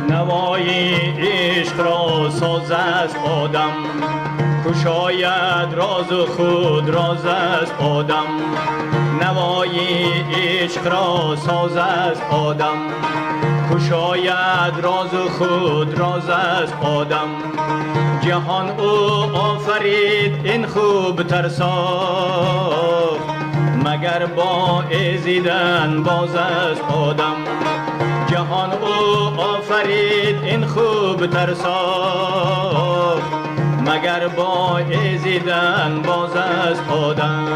نوای عشق را ساز است آدم، گشاید راز خود راز است آدم. نوای عشق را ساز است آدم، گشاید راز خود راز است آدم. جهان او آفرید این خوب تر ساخت، مگر با ازیدن باز است آدم. جهان او آفرید این خوب تر ساخت، مگر با ازیدن باز است آدم.